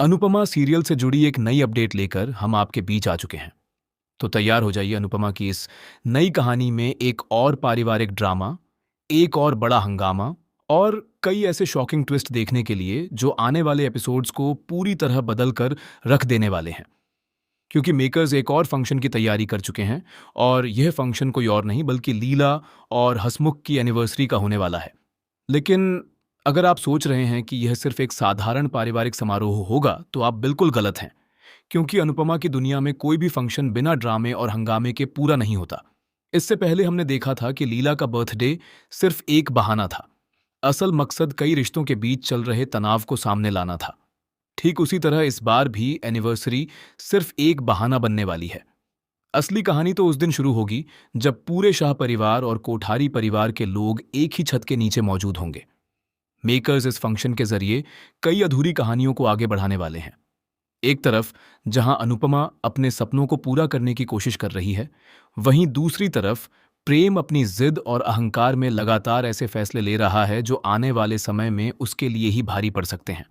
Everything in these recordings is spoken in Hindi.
अनुपमा सीरियल से जुड़ी एक नई अपडेट लेकर हम आपके बीच आ चुके हैं। तो तैयार हो जाइए अनुपमा की इस नई कहानी में एक और पारिवारिक ड्रामा, एक और बड़ा हंगामा और कई ऐसे शॉकिंग ट्विस्ट देखने के लिए जो आने वाले एपिसोड्स को पूरी तरह बदल कर रख देने वाले हैं। क्योंकि मेकर्स एक और फंक्शन की तैयारी कर चुके हैं और यह फंक्शन कोई और नहीं बल्कि लीला और हसमुख की एनिवर्सरी का होने वाला है। लेकिन अगर आप सोच रहे हैं कि यह सिर्फ एक साधारण पारिवारिक समारोह होगा तो आप बिल्कुल गलत हैं। क्योंकि अनुपमा की दुनिया में कोई भी फंक्शन बिना ड्रामे और हंगामे के पूरा नहीं होता। इससे पहले हमने देखा था कि लीला का बर्थडे सिर्फ एक बहाना था। असल मकसद कई रिश्तों के बीच चल रहे तनाव को सामने लाना था। ठीक उसी तरह इस बार भी एनिवर्सरी सिर्फ एक बहाना बनने वाली है। असली कहानी तो उस दिन शुरू होगी जब पूरे शाह परिवार और कोठारी परिवार के लोग एक ही छत के नीचे मौजूद होंगे। मेकर्स इस फंक्शन के जरिए कई अधूरी कहानियों को आगे बढ़ाने वाले हैं। एक तरफ जहां अनुपमा अपने सपनों को पूरा करने की कोशिश कर रही है, वहीं दूसरी तरफ प्रेम अपनी जिद और अहंकार में लगातार ऐसे फैसले ले रहा है जो आने वाले समय में उसके लिए ही भारी पड़ सकते हैं।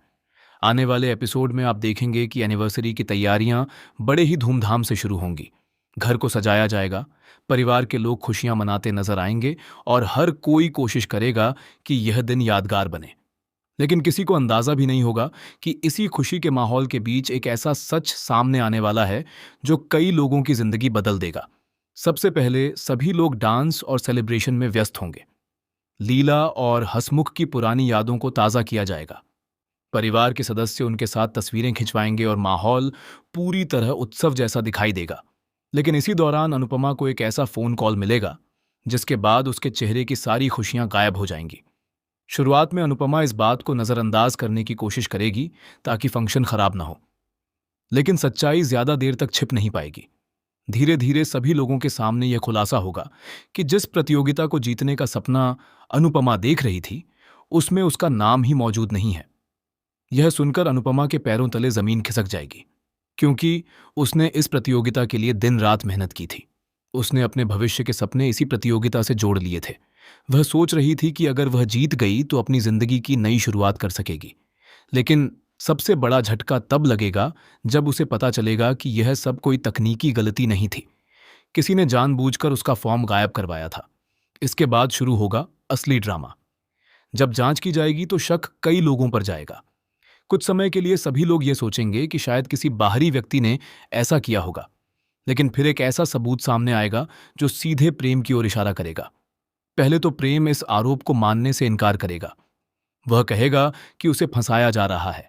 आने वाले एपिसोड में आप देखेंगे कि एनिवर्सरी की तैयारियां बड़े ही धूमधाम से शुरू होंगी। घर को सजाया जाएगा, परिवार के लोग खुशियां मनाते नजर आएंगे और हर कोई कोशिश करेगा कि यह दिन यादगार बने। लेकिन किसी को अंदाजा भी नहीं होगा कि इसी खुशी के माहौल के बीच एक ऐसा सच सामने आने वाला है जो कई लोगों की जिंदगी बदल देगा। सबसे पहले सभी लोग डांस और सेलिब्रेशन में व्यस्त होंगे। लीला और हसमुख की पुरानी यादों को ताज़ा किया जाएगा। परिवार के सदस्य उनके साथ तस्वीरें खिंचवाएंगे और माहौल पूरी तरह उत्सव जैसा दिखाई देगा। लेकिन इसी दौरान अनुपमा को एक ऐसा फोन कॉल मिलेगा जिसके बाद उसके चेहरे की सारी खुशियां गायब हो जाएंगी। शुरुआत में अनुपमा इस बात को नजरअंदाज करने की कोशिश करेगी ताकि फंक्शन खराब ना हो। लेकिन सच्चाई ज्यादा देर तक छिप नहीं पाएगी। धीरे धीरे सभी लोगों के सामने यह खुलासा होगा कि जिस प्रतियोगिता को जीतने का सपना अनुपमा देख रही थी, उसमें उसका नाम ही मौजूद नहीं है। यह सुनकर अनुपमा के पैरों तले जमीन खिसक जाएगी, क्योंकि उसने इस प्रतियोगिता के लिए दिन रात मेहनत की थी। उसने अपने भविष्य के सपने इसी प्रतियोगिता से जोड़ लिए थे। वह सोच रही थी कि अगर वह जीत गई तो अपनी जिंदगी की नई शुरुआत कर सकेगी। लेकिन सबसे बड़ा झटका तब लगेगा जब उसे पता चलेगा कि यह सब कोई तकनीकी गलती नहीं थी। किसी ने जानबूझकर उसका फॉर्म गायब करवाया था। इसके बाद शुरू होगा असली ड्रामा। जब जांच की जाएगी तो शक कई लोगों पर जाएगा। कुछ समय के लिए सभी लोग ये सोचेंगे कि शायद किसी बाहरी व्यक्ति ने ऐसा किया होगा। लेकिन फिर एक ऐसा सबूत सामने आएगा जो सीधे प्रेम की ओर इशारा करेगा। पहले तो प्रेम इस आरोप को मानने से इनकार करेगा। वह कहेगा कि उसे फंसाया जा रहा है।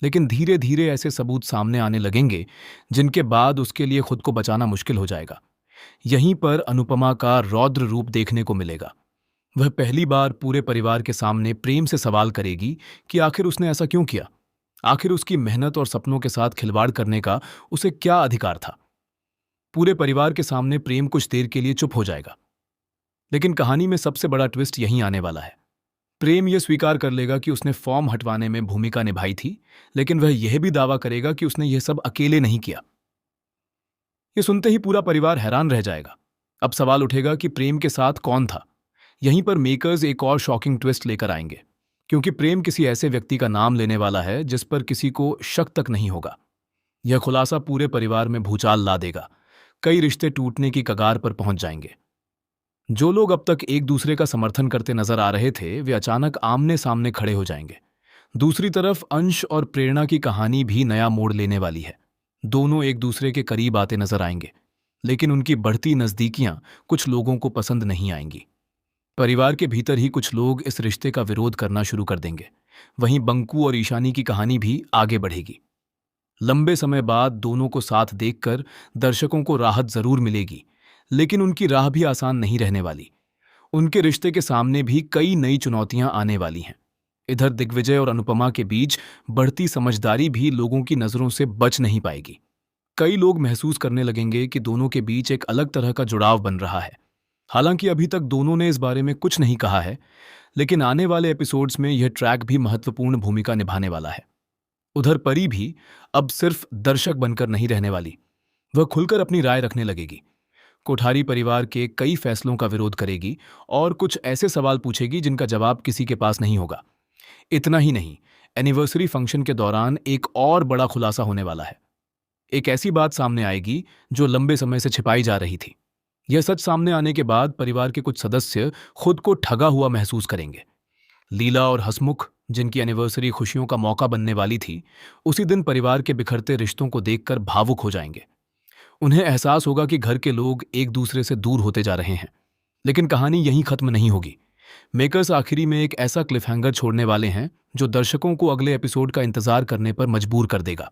लेकिन धीरे धीरे ऐसे सबूत सामने आने लगेंगे जिनके बाद उसके लिए खुद को बचाना मुश्किल हो जाएगा। यहीं पर अनुपमा का रौद्र रूप देखने को मिलेगा। वह पहली बार पूरे परिवार के सामने प्रेम से सवाल करेगी कि आखिर उसने ऐसा क्यों किया। आखिर उसकी मेहनत और सपनों के साथ खिलवाड़ करने का उसे क्या अधिकार था। पूरे परिवार के सामने प्रेम कुछ देर के लिए चुप हो जाएगा। लेकिन कहानी में सबसे बड़ा ट्विस्ट यहीं आने वाला है। प्रेम यह स्वीकार कर लेगा कि उसने फॉर्म हटवाने में भूमिका निभाई थी, लेकिन वह यह भी दावा करेगा कि उसने यह सब अकेले नहीं किया। यह सुनते ही पूरा परिवार हैरान रह जाएगा। अब सवाल उठेगा कि प्रेम के साथ कौन था। यहीं पर मेकर्स एक और शॉकिंग ट्विस्ट लेकर आएंगे, क्योंकि प्रेम किसी ऐसे व्यक्ति का नाम लेने वाला है जिस पर किसी को शक तक नहीं होगा। यह खुलासा पूरे परिवार में भूचाल ला देगा। कई रिश्ते टूटने की कगार पर पहुंच जाएंगे। जो लोग अब तक एक दूसरे का समर्थन करते नजर आ रहे थे, वे अचानक आमने सामने खड़े हो जाएंगे। दूसरी तरफ अंश और प्रेरणा की कहानी भी नया मोड़ लेने वाली है। दोनों एक दूसरे के करीब आते नजर आएंगे, लेकिन उनकी बढ़ती नजदीकियां कुछ लोगों को पसंद नहीं आएंगी। परिवार के भीतर ही कुछ लोग इस रिश्ते का विरोध करना शुरू कर देंगे। वहीं बंकू और ईशानी की कहानी भी आगे बढ़ेगी। लंबे समय बाद दोनों को साथ देखकर दर्शकों को राहत जरूर मिलेगी, लेकिन उनकी राह भी आसान नहीं रहने वाली। उनके रिश्ते के सामने भी कई नई चुनौतियां आने वाली हैं। इधर दिग्विजय और अनुपमा के बीच बढ़ती समझदारी भी लोगों की नजरों से बच नहीं पाएगी। कई लोग महसूस करने लगेंगे कि दोनों के बीच एक अलग तरह का जुड़ाव बन रहा है। हालांकि अभी तक दोनों ने इस बारे में कुछ नहीं कहा है, लेकिन आने वाले एपिसोड्स में यह ट्रैक भी महत्वपूर्ण भूमिका निभाने वाला है। उधर परी भी अब सिर्फ दर्शक बनकर नहीं रहने वाली। वह खुलकर अपनी राय रखने लगेगी। कोठारी परिवार के कई फैसलों का विरोध करेगी और कुछ ऐसे सवाल पूछेगी जिनका जवाब किसी के पास नहीं होगा। इतना ही नहीं, एनिवर्सरी फंक्शन के दौरान एक और बड़ा खुलासा होने वाला है। एक ऐसी बात सामने आएगी जो लंबे समय से छिपाई जा रही थी। यह सच सामने आने के बाद परिवार के कुछ सदस्य खुद को ठगा हुआ महसूस करेंगे। लीला और हसमुख, जिनकी एनिवर्सरी खुशियों का मौका बनने वाली थी, उसी दिन परिवार के बिखरते रिश्तों को देखकर भावुक हो जाएंगे। उन्हें एहसास होगा कि घर के लोग एक दूसरे से दूर होते जा रहे हैं। लेकिन कहानी यहीं खत्म नहीं होगी। मेकर्स आखिरी में एक ऐसा क्लिफहैंगर छोड़ने वाले हैं जो दर्शकों को अगले एपिसोड का इंतजार करने पर मजबूर कर देगा।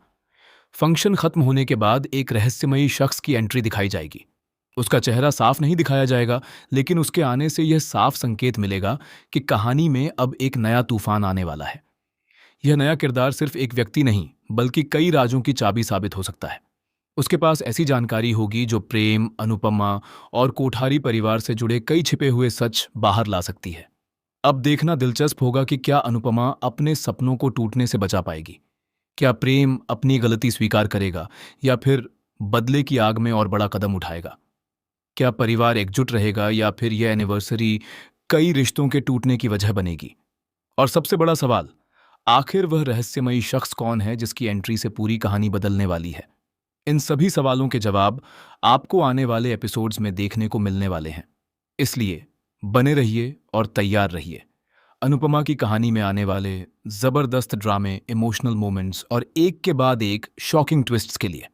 फंक्शन खत्म होने के बाद एक रहस्यमयी शख्स की एंट्री दिखाई जाएगी। उसका चेहरा साफ नहीं दिखाया जाएगा, लेकिन उसके आने से यह साफ संकेत मिलेगा कि कहानी में अब एक नया तूफान आने वाला है। यह नया किरदार सिर्फ एक व्यक्ति नहीं, बल्कि कई राजों की चाबी साबित हो सकता है। उसके पास ऐसी जानकारी होगी जो प्रेम, अनुपमा और कोठारी परिवार से जुड़े कई छिपे हुए सच बाहर ला सकती है। अब देखना दिलचस्प होगा कि क्या अनुपमा अपने सपनों को टूटने से बचा पाएगी। क्या प्रेम अपनी गलती स्वीकार करेगा या फिर बदले की आग में और बड़ा कदम उठाएगा। क्या परिवार एकजुट रहेगा या फिर यह एनिवर्सरी कई रिश्तों के टूटने की वजह बनेगी। और सबसे बड़ा सवाल, आखिर वह रहस्यमयी शख्स कौन है जिसकी एंट्री से पूरी कहानी बदलने वाली है। इन सभी सवालों के जवाब आपको आने वाले एपिसोड्स में देखने को मिलने वाले हैं। इसलिए बने रहिए और तैयार रहिए अनुपमा की कहानी में आने वाले जबरदस्त ड्रामे, इमोशनल मोमेंट्स और एक के बाद एक शॉकिंग ट्विस्ट्स के लिए।